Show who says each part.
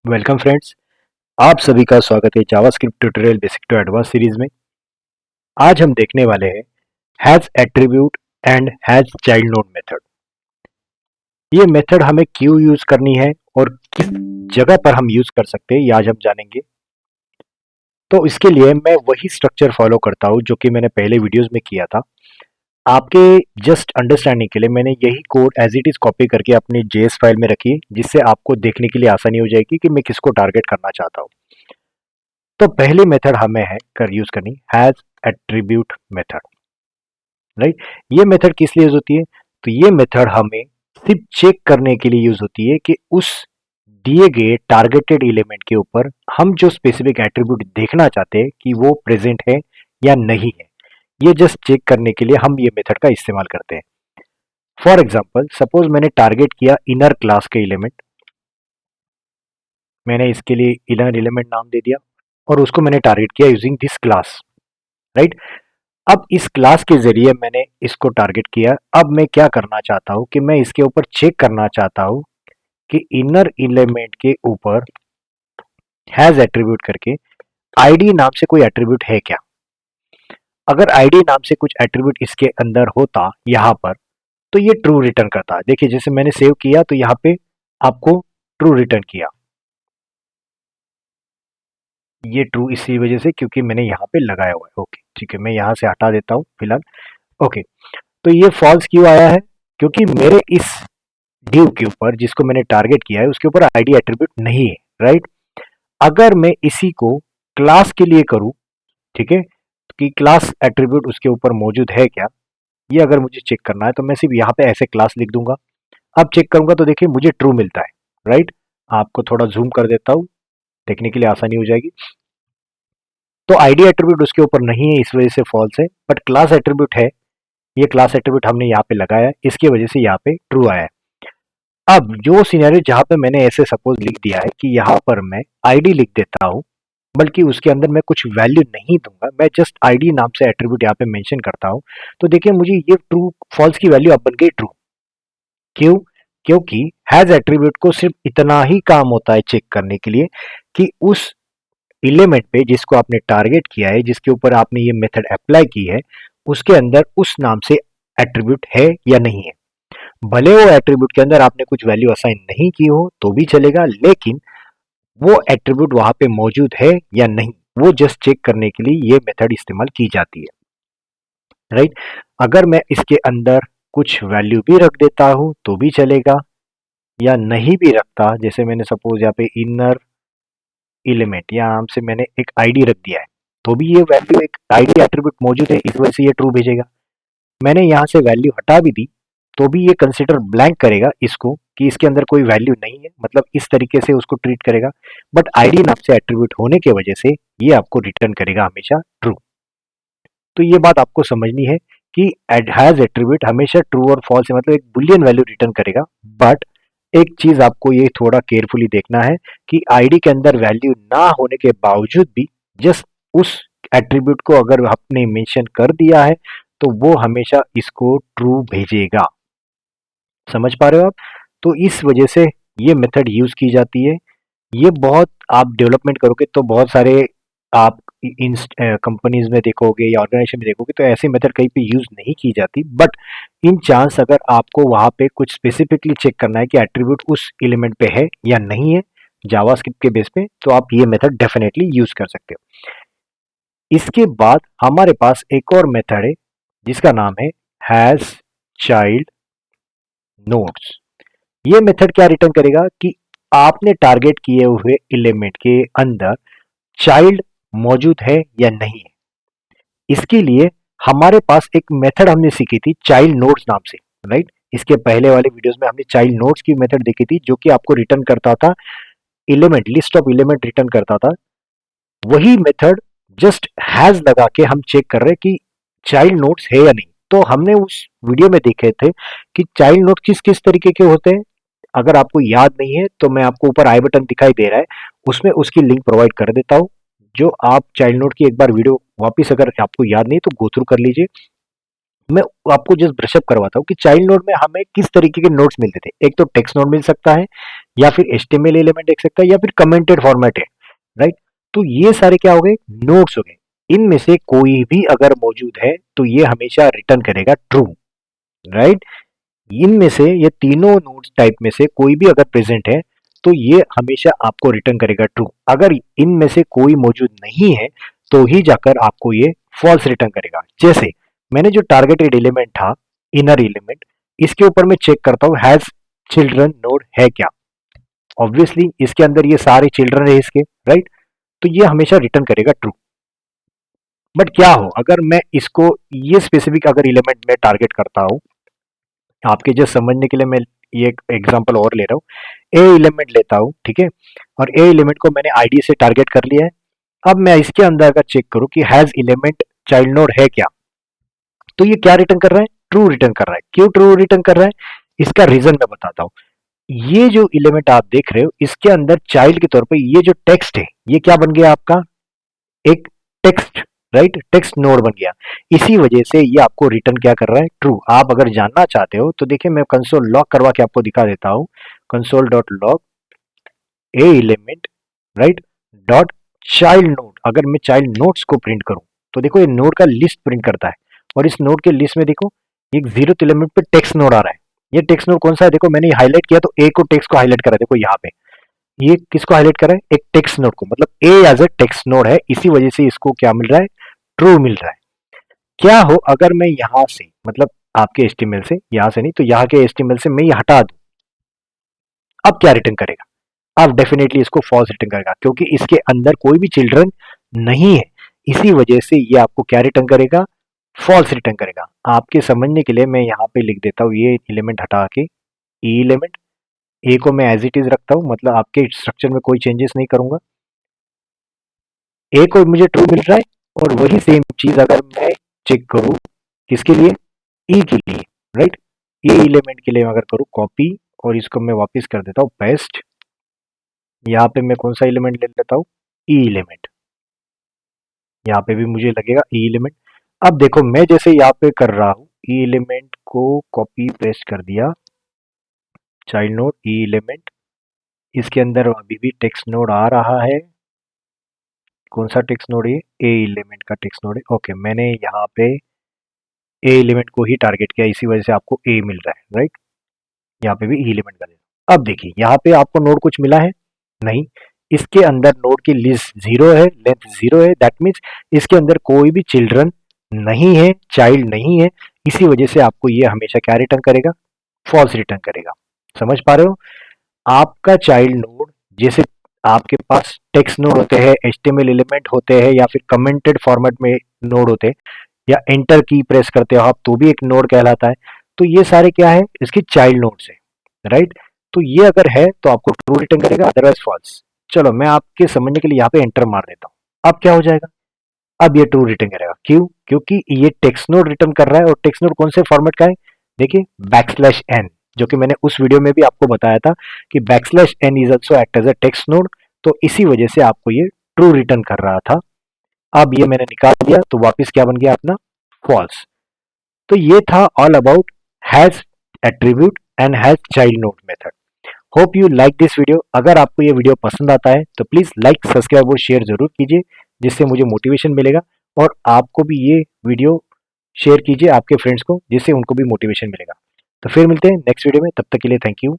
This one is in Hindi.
Speaker 1: Welcome friends. आप सभी का स्वागत है JavaScript tutorial basic to advance series में। आज हम देखने वाले हैं has attribute and has child node method. ये मेथड हमें क्यों यूज करनी है और किस जगह पर हम यूज कर सकते हैं, ये आज हम जानेंगे। तो इसके लिए मैं वही स्ट्रक्चर फॉलो करता हूँ जो कि मैंने पहले वीडियोस में किया था। आपके जस्ट अंडरस्टैंडिंग के लिए मैंने यही code as it is copy करके अपनी जेएस फाइल में रखी, जिससे आपको देखने के लिए आसानी हो जाएगी कि मैं किसको टारगेट करना चाहता हूँ। तो पहली मेथड हमें है कर यूज करनी हैज एट्रीब्यूट मेथड। राइट, ये मेथड किस लिए यूज होती है? तो ये मेथड हमें सिर्फ चेक करने के लिए यूज होती है कि उस दिए गए टारगेटेड एलिमेंट के ऊपर हम जो स्पेसिफिक एट्रीब्यूट देखना चाहते हैं कि वो प्रेजेंट है या नहीं है। ये जस्ट चेक करने के लिए हम ये मेथड का इस्तेमाल करते हैं। फॉर एग्जाम्पल, सपोज मैंने टारगेट किया इनर क्लास के एलिमेंट। मैंने इसके लिए इनर एलिमेंट नाम दे दिया और उसको मैंने टारगेट किया यूजिंग दिस क्लास। राइट, अब इस क्लास के जरिए मैंने इसको टारगेट किया। अब मैं क्या करना चाहता हूं कि मैं इसके ऊपर चेक करना चाहता हूं कि इनर एलिमेंट के ऊपर हैज एट्रीब्यूट करके आईडी नाम से कोई एट्रीब्यूट है क्या। अगर आईडी नाम से कुछ एट्रीब्यूट इसके अंदर होता यहां पर, तो ये ट्रू रिटर्न करता। देखिए, जैसे मैंने सेव किया तो यहाँ पे आपको ट्रू रिटर्न किया। ये ट्रू इसी वजह से क्योंकि मैंने यहाँ पे लगाया हुआ है। ओके, ठीक है, मैं यहाँ से हटा देता हूँ फिलहाल। ओके, तो ये फॉल्स क्यों आया है? क्योंकि मेरे इस डिव के ऊपर जिसको मैंने टारगेट किया है उसके ऊपर आईडी एट्रीब्यूट नहीं है। राइट, अगर मैं इसी को क्लास के लिए करूं, ठीक है, कि क्लास एट्रीब्यूट उसके ऊपर मौजूद है क्या, ये अगर मुझे चेक करना है तो मैं सिर्फ यहाँ पे ऐसे क्लास लिख दूंगा। अब चेक करूंगा तो देखिए मुझे ट्रू मिलता है। राइट, आपको थोड़ा जूम कर देता हूँ, देखने के लिए आसानी हो जाएगी। तो आईडी एट्रीब्यूट उसके ऊपर नहीं है, इस वजह से फॉल्स है। बट क्लास एट्रीब्यूट है, ये क्लास एट्रीब्यूट हमने यहाँ पे लगाया है, इसकी वजह से यहाँ पे ट्रू आया है। अब जो सिनेरियो जहां पे मैंने ऐसे सपोज लिख दिया है कि यहाँ पर मैं आईडी लिख देता हूँ, बल्कि उसके अंदर मैं कुछ वैल्यू नहीं दूंगा, मैं जस्ट आईडी नाम से एट्रीब्यूट यहाँ पे मेंशन करता हूँ, तो देखिए मुझे ये ट्रू फॉल्स की वैल्यू अब बन गई ट्रू। क्यों? क्योंकि हैज एट्रीब्यूट को सिर्फ इतना ही काम होता है चेक करने के लिए कि उस एलिमेंट पे जिसको आपने टारगेट किया है, जिसके ऊपर आपने ये मेथड अप्लाई की है, उसके अंदर उस नाम से एट्रीब्यूट है या नहीं है। भले वो एट्रीब्यूट के अंदर आपने कुछ वैल्यू असाइन नहीं की हो तो भी चलेगा, लेकिन वो एट्रीब्यूट वहां पे मौजूद है या नहीं, वो जस्ट चेक करने के लिए ये मेथड इस्तेमाल की जाती है। राइट, अगर मैं इसके अंदर कुछ वैल्यू भी रख देता हूं तो भी चलेगा, या नहीं भी रखता, जैसे मैंने सपोज यहाँ पे इनर एलिमेंट या नाम से मैंने एक आईडी रख दिया है, तो भी ये वैल्यू एक आईडी एट्रीब्यूट मौजूद है, इस वजह से ये ट्रू भेजेगा। मैंने यहाँ से वैल्यू हटा भी दी तो भी ये कंसिडर ब्लैंक करेगा इसको कि इसके अंदर कोई वैल्यू नहीं है, मतलब इस तरीके से उसको ट्रीट करेगा। बट आईडी नाम से एट्रीब्यूट होने की वजह से ये आपको रिटर्न करेगा हमेशा ट्रू। तो ये बात आपको समझनी है कि हैज एट्रीब्यूट हमेशा ट्रू और फॉल्स है, मतलब एक बुलियन वैल्यू रिटर्न करेगा। बट एक चीज आपको ये थोड़ा केयरफुली देखना है कि आईडी के अंदर वैल्यू ना होने के बावजूद भी जस्ट उस एट्रीब्यूट को अगर आपने मेंशन कर दिया है तो वो हमेशा इसको ट्रू भेजेगा। समझ पा रहे हो आप? तो इस वजह से ये मेथड यूज की जाती है। ये बहुत आप डेवलपमेंट करोगे तो बहुत सारे आप इन कंपनीज में देखोगे या ऑर्गेनाइजेशन में देखोगे तो ऐसी मेथड कहीं पे यूज नहीं की जाती। बट इन चांस अगर आपको वहां पे कुछ स्पेसिफिकली चेक करना है कि एट्रीब्यूट उस एलिमेंट पे है या नहीं है जावास्क्रिप्ट के बेस पे, तो आप ये मेथड डेफिनेटली यूज कर सकते हो। इसके बाद हमारे पास एक और मेथड है जिसका नाम है हैज चाइल्ड नोड्स। ये मेथड क्या रिटर्न करेगा कि आपने टारगेट किए हुए एलिमेंट के अंदर चाइल्ड मौजूद है या नहीं है। इसके लिए हमारे पास एक मेथड हमने सीखी थी चाइल्ड नोड्स नाम से। राइट, इसके पहले वाले वीडियोस में हमने चाइल्ड नोड्स की मेथड देखी थी जो कि आपको रिटर्न करता था element, list of element return करता था। वही मेथड जस्ट हैज लगा के हम चेक कर रहे हैं कि चाइल्ड नोड्स है या नहीं। तो हमने उस वीडियो में देखे थे कि चाइल्ड नोड किस किस तरीके के होते हैं। अगर आपको याद नहीं है तो मैं आपको ऊपर आई बटन दिखाई दे रहा है, उसमें उसकी लिंक प्रोवाइड कर देता हूं, जो आप चाइल्ड नोड की एक बार वीडियो वापस अगर आपको याद नहीं तो गो थ्रू कर लीजिए। मैं आपको जस्ट ब्रशअप करवाता हूँ कि चाइल्ड नोड में हमें किस तरीके के नोड्स मिलते थे। एक तो टेक्स्ट नोड मिल सकता है, या फिर एचटीएमएल एलिमेंट देख सकता है, या फिर कमेंटेड फॉर्मेट है, राइट। तो ये सारे क्या हो गए, नोड्स हो गए। इनमें से कोई भी अगर मौजूद है तो ये हमेशा रिटर्न करेगा ट्रू, राइट। इनमें से ये तीनों नोड्स टाइप में से कोई भी अगर प्रेजेंट है तो ये हमेशा आपको रिटर्न करेगा ट्रू। अगर इनमें से कोई मौजूद नहीं है तो ही जाकर आपको ये फॉल्स रिटर्न करेगा। जैसे मैंने जो टारगेटेड एलिमेंट था, इनर एलिमेंट, इसके ऊपर मैं चेक करता हूँ हैज चिल्ड्रन नोड है क्या। ऑब्वियसली इसके अंदर ये सारे चिल्ड्रन है इसके, राइट। तो ये हमेशा रिटर्न करेगा ट्रू। बट क्या हो अगर मैं इसको, ये स्पेसिफिक अगर एलिमेंट में टारगेट करता हूँ, आपके जस्ट समझने के लिए मैं ये एक एग्जांपल और ले रहा हूँ। ए एलिमेंट लेता हूँ, ठीक है, और ए एलिमेंट को मैंने आईडी से टारगेट कर लिया है। अब मैं इसके अंदर अगर चेक करूं कि हैज एलिमेंट चाइल्ड नोड है क्या, तो ये क्या रिटर्न कर रहा है, ट्रू रिटर्न कर रहा है। क्यों ट्रू रिटर्न कर रहा है, इसका रीजन मैं बताता हूँ। ये जो एलिमेंट आप देख रहे हो इसके अंदर चाइल्ड के तौर पे ये जो टेक्स्ट है ये क्या बन गया आपका, एक टेक्स्ट, राइट, टेक्स्ट नोड बन गया। इसी वजह से ये आपको रिटर्न क्या कर रहा है, ट्रू। आप अगर जानना चाहते हो तो देखिए मैं कंसोल लॉग करवा के आपको दिखा देता हूँ। Console dot log a element, right, dot child node. अगर मैं चाइल्ड नोड्स को प्रिंट करूं तो देखो ये नोड का लिस्ट प्रिंट करता है, और इस नोड के लिस्ट में देखो एक 0th एलिमेंट पे टेक्स्ट नोड आ रहा है। ये टेक्स्ट नोड कौन सा है, देखो मैंने हाईलाइट किया तो ए को, टेक्स्ट को हाईलाइट करा, देखो यहाँ पे ये किसको हाईलाइट करा है, एक टेक्स्ट नोड को, मतलब ए एज ए टेक्स्ट नोड है। इसी वजह से इसको क्या मिल रहा है, ट्रू मिल रहा है। क्या हो अगर मैं यहां से, मतलब आपके एचटीएमएल से, यहां से नहीं तो यहाँ के एचटीएमएल से मैं ये हटा दूं, अब क्या रिटर्न करेगा, अब डेफिनेटली इसको फॉल्स रिटर्न करेगा क्योंकि इसके अंदर कोई भी चिल्ड्रन नहीं है। इसी वजह से ये आपको क्या रिटर्न करेगा, फॉल्स रिटर्न करेगा। आपके समझने के लिए मैं यहाँ पे लिख देता हूँ ये एलिमेंट हटा के, ई एलिमेंट, ए को मैं एज इट इज रखता हूँ, मतलब आपके स्ट्रक्चर में कोई चेंजेस नहीं करूंगा। ए को मुझे ट्रू मिल रहा है, और वही सेम चीज अगर मैं चेक करूं किसके लिए, ई के लिए, राइट। ई एलिमेंट के लिए अगर करूं कॉपी, और इसको मैं वापस कर देता हूँ पेस्ट। यहाँ पे मैं कौन सा एलिमेंट ले लेता हूँ, ई एलिमेंट। यहाँ पे भी मुझे लगेगा ई एलिमेंट। अब देखो मैं जैसे यहाँ पे कर रहा हूँ, ई एलिमेंट को कॉपी पेस्ट कर दिया, चाइल्ड नोड ई एलिमेंट, इसके अंदर अभी भी टेक्स्ट नोड आ रहा है। कौन सा टेक्स्ट नोड है, ए एलिमेंट का टेक्स्ट नोड है। ओके, मैंने यहाँ पे ए एलिमेंट को ही टारगेट किया, इसी वजह से आपको ए मिल रहा है, राइट। यहाँ पे भी ई एलिमेंट का देना। अब देखिए यहाँ पे आपको नोड कुछ मिला है, नहीं। इसके अंदर नोड की लिस्ट 0 है, लेंथ 0 है, दैट मीन्स इसके अंदर कोई भी चिल्ड्रन नहीं है, चाइल्ड नहीं है। इसी वजह से आपको ये हमेशा क्या रिटर्न करेगा, फॉल्स रिटर्न करेगा। समझ पा रहे हो, आपका चाइल्ड नोड, जैसे आपके पास टेक्स्ट नोड होते हैं, एचटीएमएल एलिमेंट होते हैं, या फिर कमेंटेड फॉर्मेट में नोड होते हैं, या एंटर की प्रेस करते हो आप तो भी एक नोड कहलाता है। तो ये सारे क्या है, इसकी चाइल्ड नोड्स है, राइट। तो ये अगर है तो आपको ट्रू रिटर्न करेगा, अदरवाइज फॉल्स। चलो मैं आपके समझने के लिए यहाँ पे एंटर मार देता हूँ। अब क्या हो जाएगा, अब ये ट्रू रिटर्न करेगा। क्यों, क्योंकि ये टेक्स्ट नोड रिटर्न कर रहा है, और टेक्स्ट नोड कौन से फॉर्मेट का है, देखिए बैकस्लैश एन, जो कि मैंने उस वीडियो में भी आपको बताया था कि backslash N is also act as a text node. तो इसी वजह से आपको ये ट्रू रिटर्न कर रहा था। अब ये मैंने निकाल दिया तो वापस क्या बन गया अपना, फॉल्स। तो ये था all about has attribute and has child node method. Hope you like this video. अगर आपको ये वीडियो पसंद आता है तो प्लीज लाइक, सब्सक्राइब और शेयर जरूर कीजिए, जिससे मुझे मोटिवेशन मिलेगा। और आपको भी ये वीडियो शेयर कीजिए आपके फ्रेंड्स को, जिससे उनको भी मोटिवेशन मिलेगा। तो फिर मिलते हैं नेक्स्ट वीडियो में, तब तक के लिए थैंक यू।